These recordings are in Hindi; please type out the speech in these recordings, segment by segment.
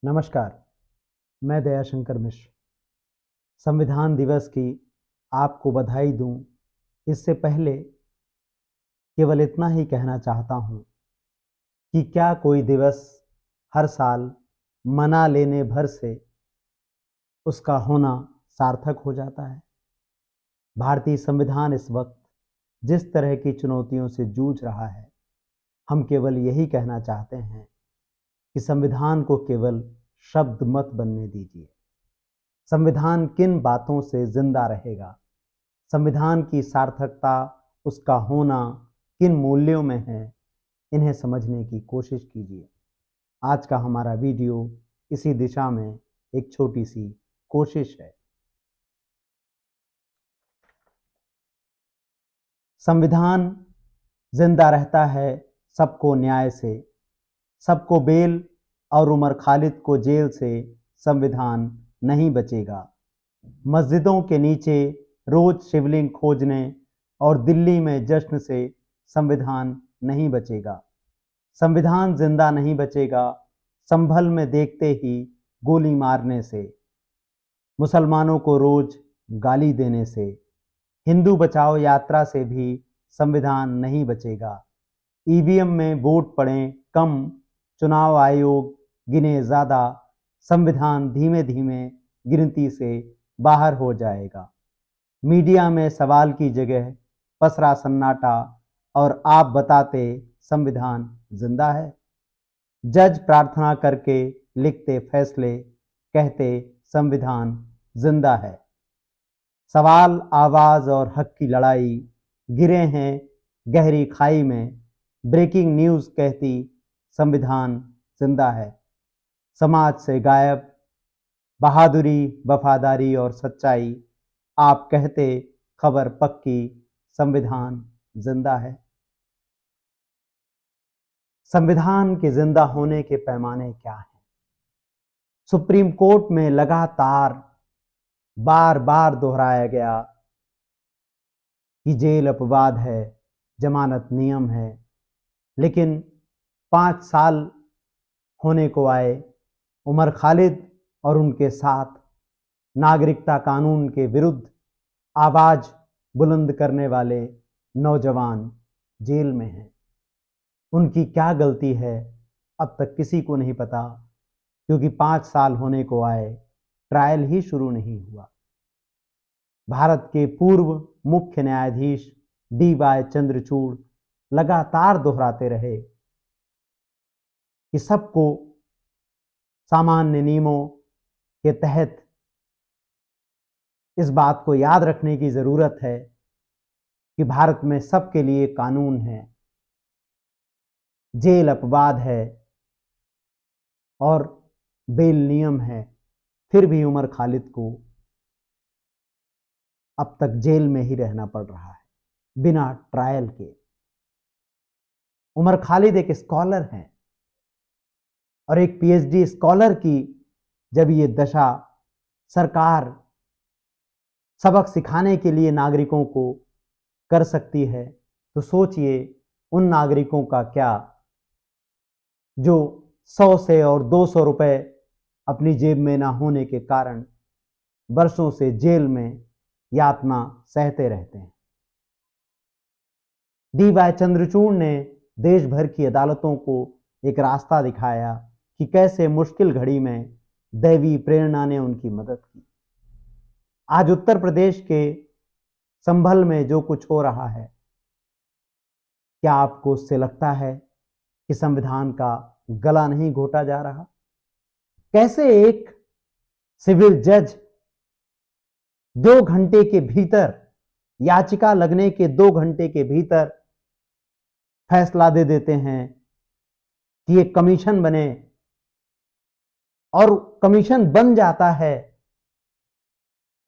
नमस्कार, मैं दयाशंकर मिश्र। संविधान दिवस की आपको बधाई दूं। इससे पहले केवल इतना ही कहना चाहता हूं कि क्या कोई दिवस हर साल मना लेने भर से उसका होना सार्थक हो जाता है। भारतीय संविधान इस वक्त जिस तरह की चुनौतियों से जूझ रहा है, हम केवल यही कहना चाहते हैं कि संविधान को केवल शब्द मत बनने दीजिए। संविधान किन बातों से जिंदा रहेगा, संविधान की सार्थकता, उसका होना किन मूल्यों में है, इन्हें समझने की कोशिश कीजिए। आज का हमारा वीडियो इसी दिशा में एक छोटी सी कोशिश है। संविधान जिंदा रहता है सबको न्याय से, सबको बेल और उमर खालिद को जेल से संविधान नहीं बचेगा। मस्जिदों के नीचे रोज शिवलिंग खोजने और दिल्ली में जश्न से संविधान नहीं बचेगा। संविधान जिंदा नहीं बचेगा संभल में देखते ही गोली मारने से, मुसलमानों को रोज गाली देने से, हिंदू बचाओ यात्रा से भी संविधान नहीं बचेगा। ईवीएम में वोट पड़े कम, चुनाव आयोग गिने ज्यादा, संविधान धीमे धीमे गिनती से बाहर हो जाएगा। मीडिया में सवाल की जगह पसरा सन्नाटा और आप बताते संविधान जिंदा है। जज प्रार्थना करके लिखते फैसले, कहते संविधान जिंदा है। सवाल, आवाज और हक की लड़ाई गिरे हैं गहरी खाई में, ब्रेकिंग न्यूज कहती संविधान जिंदा है। समाज से गायब बहादुरी, वफादारी और सच्चाई, आप कहते खबर पक्की संविधान जिंदा है। संविधान के जिंदा होने के पैमाने क्या हैं? सुप्रीम कोर्ट में लगातार बार बार दोहराया गया कि जेल अपवाद है, जमानत नियम है, लेकिन 5 साल होने को आए, उमर खालिद और उनके साथ नागरिकता कानून के विरुद्ध आवाज बुलंद करने वाले नौजवान जेल में हैं। उनकी क्या गलती है अब तक किसी को नहीं पता, क्योंकि 5 साल होने को आए, ट्रायल ही शुरू नहीं हुआ। भारत के पूर्व मुख्य न्यायाधीश डी.वाई. चंद्रचूड़ लगातार दोहराते रहे कि सबको सामान्य नियमों के तहत इस बात को याद रखने की जरूरत है कि भारत में सबके लिए कानून है, जेल अपवाद है और बेल नियम है। फिर भी उमर खालिद को अब तक जेल में ही रहना पड़ रहा है बिना ट्रायल के। उमर खालिद एक स्कॉलर हैं और एक पीएचडी स्कॉलर की जब ये दशा सरकार सबक सिखाने के लिए नागरिकों को कर सकती है, तो सोचिए उन नागरिकों का क्या जो 100 से और 200 रुपए अपनी जेब में ना होने के कारण वर्षों से जेल में यातना सहते रहते हैं। डी.वाई. चंद्रचूड़ ने देश भर की अदालतों को एक रास्ता दिखाया कि कैसे मुश्किल घड़ी में दैवी प्रेरणा ने उनकी मदद की। आज उत्तर प्रदेश के संभल में जो कुछ हो रहा है, क्या आपको उससे लगता है कि संविधान का गला नहीं घोटा जा रहा? कैसे एक सिविल जज 2 घंटे के भीतर, याचिका लगने के 2 घंटे के भीतर फैसला दे देते हैं कि एक कमीशन बने, और कमीशन बन जाता है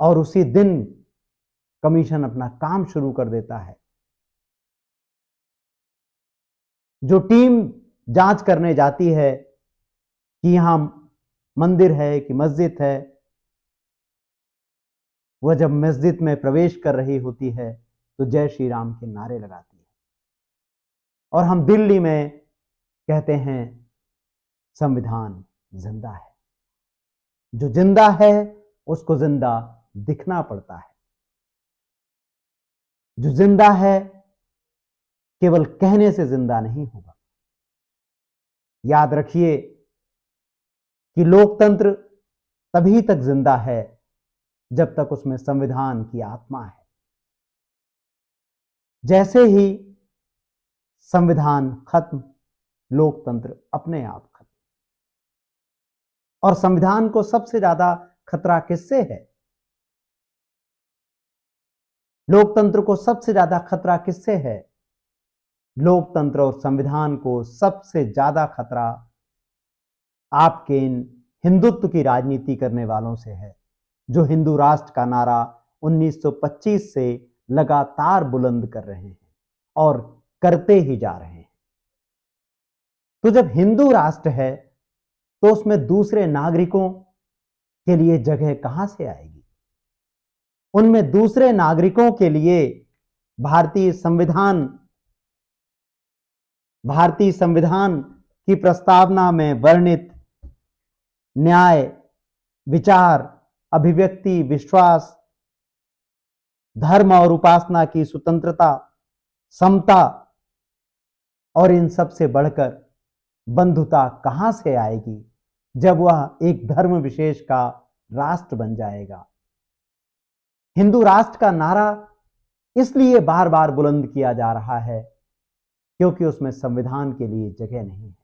और उसी दिन कमीशन अपना काम शुरू कर देता है। जो टीम जांच करने जाती है कि यहां मंदिर है कि मस्जिद है, वह जब मस्जिद में प्रवेश कर रही होती है तो जय श्री राम के नारे लगाती है, और हम दिल्ली में कहते हैं संविधान जिंदा है। जो जिंदा है उसको जिंदा दिखना पड़ता है। जो जिंदा है केवल कहने से जिंदा नहीं होगा। याद रखिए कि लोकतंत्र तभी तक जिंदा है जब तक उसमें संविधान की आत्मा है। जैसे ही संविधान खत्म, लोकतंत्र अपने आप खत्म। और संविधान को सबसे ज्यादा खतरा किससे है? लोकतंत्र को सबसे ज्यादा खतरा किससे है? लोकतंत्र और संविधान को सबसे ज्यादा खतरा आपके इन हिंदुत्व की राजनीति करने वालों से है, जो हिंदू राष्ट्र का नारा 1925 से लगातार बुलंद कर रहे हैं और करते ही जा रहे हैं। तो जब हिंदू राष्ट्र है तो उसमें दूसरे नागरिकों के लिए जगह कहां से आएगी? उनमें दूसरे नागरिकों के लिए भारतीय संविधान की प्रस्तावना में वर्णित न्याय, विचार, अभिव्यक्ति, विश्वास, धर्म और उपासना की स्वतंत्रता, समता और इन सब से बढ़कर बंधुता कहां से आएगी जब वह एक धर्म विशेष का राष्ट्र बन जाएगा? हिंदू राष्ट्र का नारा इसलिए बार बार बुलंद किया जा रहा है क्योंकि उसमें संविधान के लिए जगह नहीं है।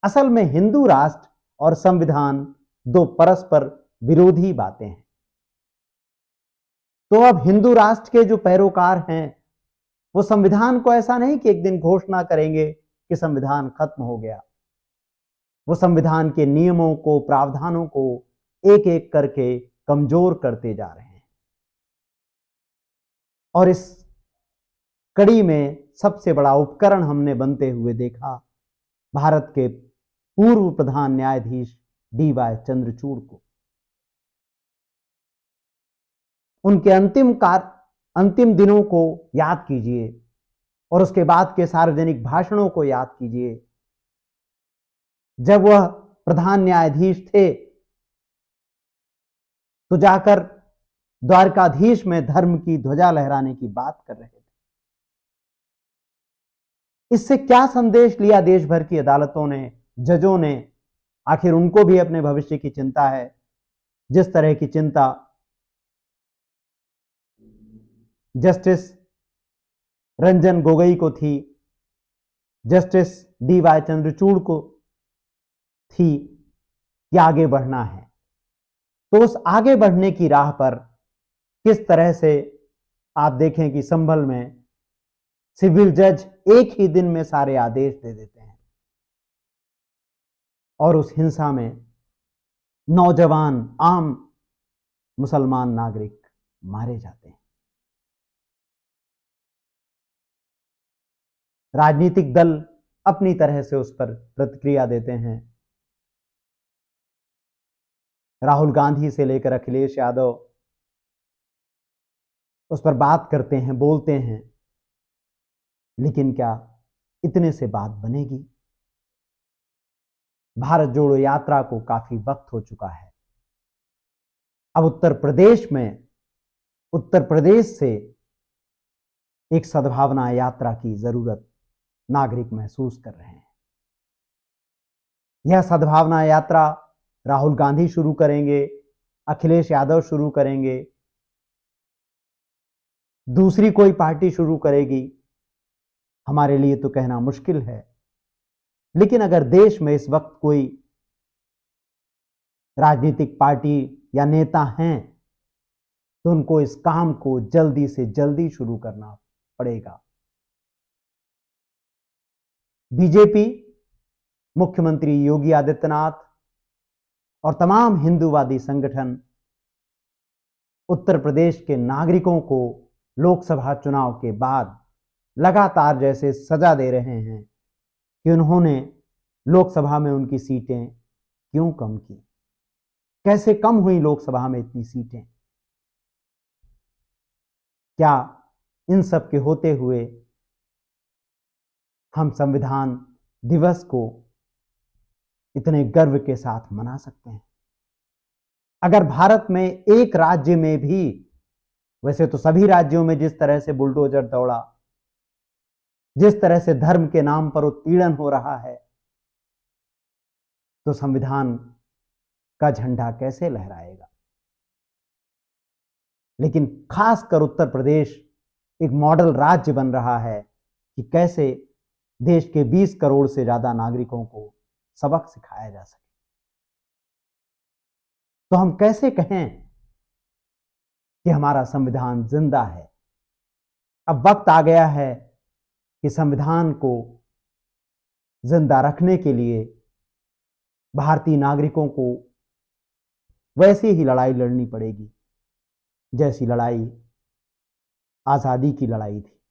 असल में हिंदू राष्ट्र और संविधान दो परस्पर विरोधी बातें हैं। तो अब हिंदू राष्ट्र के जो पैरोकार हैं वो संविधान को ऐसा नहीं कि एक दिन घोषणा करेंगे कि संविधान खत्म हो गया। वो संविधान के नियमों को, प्रावधानों को एक एक करके कमजोर करते जा रहे हैं। और इस कड़ी में सबसे बड़ा उपकरण हमने बनते हुए देखा भारत के पूर्व प्रधान न्यायाधीश डी.वाई. चंद्रचूड़ को। उनके अंतिम दिनों को याद कीजिए और उसके बाद के सार्वजनिक भाषणों को याद कीजिए। जब वह प्रधान न्यायाधीश थे तो जाकर द्वारकाधीश में धर्म की ध्वजा लहराने की बात कर रहे थे। इससे क्या संदेश लिया देश भर की अदालतों ने, जजों ने? आखिर उनको भी अपने भविष्य की चिंता है। जिस तरह की चिंता जस्टिस रंजन गोगोई को थी, जस्टिस डी.वाई. चंद्रचूड़ को थी कि आगे बढ़ना है, तो उस आगे बढ़ने की राह पर किस तरह से आप देखें कि संभल में सिविल जज एक ही दिन में सारे आदेश दे देते हैं और उस हिंसा में नौजवान आम मुसलमान नागरिक मारे जाते हैं। राजनीतिक दल अपनी तरह से उस पर प्रतिक्रिया देते हैं। राहुल गांधी से लेकर अखिलेश यादव उस पर बात करते हैं, बोलते हैं, लेकिन क्या इतने से बात बनेगी? भारत जोड़ो यात्रा को काफी वक्त हो चुका है। अब उत्तर प्रदेश से एक सद्भावना यात्रा की जरूरत नागरिक महसूस कर रहे हैं। यह सद्भावना यात्रा राहुल गांधी शुरू करेंगे, अखिलेश यादव शुरू करेंगे, दूसरी कोई पार्टी शुरू करेगी, हमारे लिए तो कहना मुश्किल है। लेकिन अगर देश में इस वक्त कोई राजनीतिक पार्टी या नेता हैं तो उनको इस काम को जल्दी से जल्दी शुरू करना पड़ेगा। बीजेपी, मुख्यमंत्री योगी आदित्यनाथ और तमाम हिंदूवादी संगठन उत्तर प्रदेश के नागरिकों को लोकसभा चुनाव के बाद लगातार जैसे सजा दे रहे हैं कि उन्होंने लोकसभा में उनकी सीटें क्यों कम की, कैसे कम हुई लोकसभा में इतनी सीटें। क्या इन सब के होते हुए हम संविधान दिवस को इतने गर्व के साथ मना सकते हैं? अगर भारत में एक राज्य में भी, वैसे तो सभी राज्यों में जिस तरह से बुलडोजर दौड़ा, जिस तरह से धर्म के नाम पर उत्पीड़न हो रहा है, तो संविधान का झंडा कैसे लहराएगा। लेकिन खासकर उत्तर प्रदेश एक मॉडल राज्य बन रहा है कि कैसे देश के 20 करोड़ से ज्यादा नागरिकों को सबक सिखाया जा सके। तो हम कैसे कहें कि हमारा संविधान जिंदा है। अब वक्त आ गया है कि संविधान को जिंदा रखने के लिए भारतीय नागरिकों को वैसी ही लड़ाई लड़नी पड़ेगी जैसी लड़ाई आजादी की लड़ाई थी।